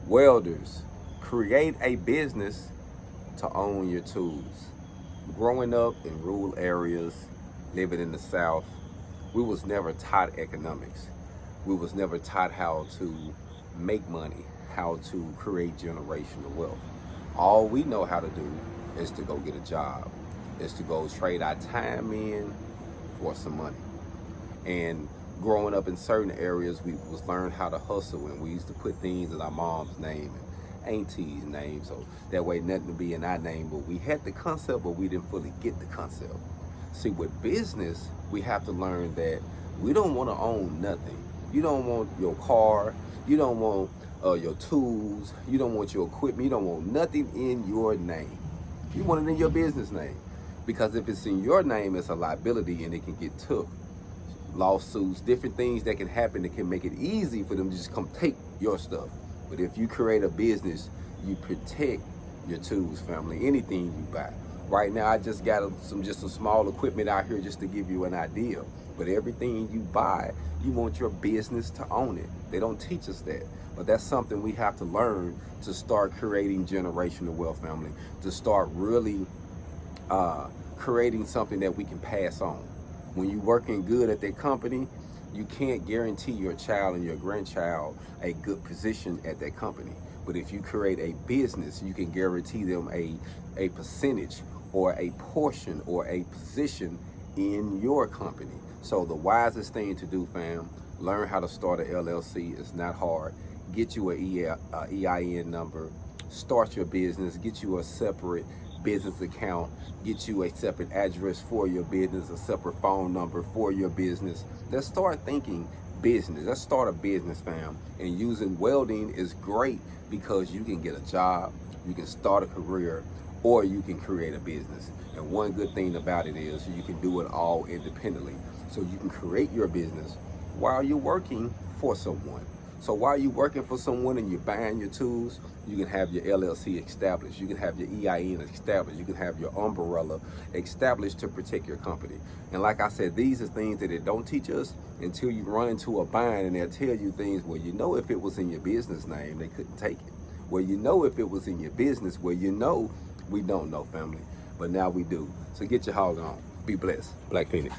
Welders, create a business to own your tools. Growing up in rural areas, living in the South, we was never taught economics. We was never taught how to make money, how to create generational wealth. All we know how to do is to go get a job, is to go trade our time in for some money. And growing up in certain areas, we was learned how to hustle, and we used to put things in our mom's name and auntie's name, so that way nothing would be in our name. But we had the concept, but we didn't fully get the concept. See, with business, we have to learn that we don't want to own nothing. You don't want your car, you don't want your tools, you don't want your equipment, you don't want nothing in your name. You want it in your business name, because if it's in your name, it's a liability and it can get took. Lawsuits, different things that can happen that can make it easy for them to just come take your stuff. But if you create a business, you protect your tools, family, anything you buy. Right now, I just got some small equipment out here just to give you an idea. But everything you buy, you want your business to own it. They don't teach us that. But that's something we have to learn to start creating generational wealth, family, to start really creating something that we can pass on. When you're working good at that company, you can't guarantee your child and your grandchild a good position at that company. But if you create a business, you can guarantee them a percentage or a portion or a position in your company. So the wisest thing to do, fam, learn how to start an LLC. It's not hard. Get you an EIN number, start your business, get you a separate business account, get you a separate address for your business, a separate phone number for your business. Let's start thinking business. Let's start a business, fam. And using welding is great because you can get a job, you can start a career, or you can create a business. And one good thing about it is you can do it all independently. So you can create your business while you're working for someone. So while you're working for someone and you're buying your tools, you can have your LLC established. You can have your EIN established. You can have your umbrella established to protect your company. And like I said, these are things that they don't teach us until you run into a bind and they'll tell you things where you know if it was in your business name, they couldn't take it. Where you know if it was in your business, where you know we don't know, family. But now we do. So get your hog on. Be blessed. Black Phoenix.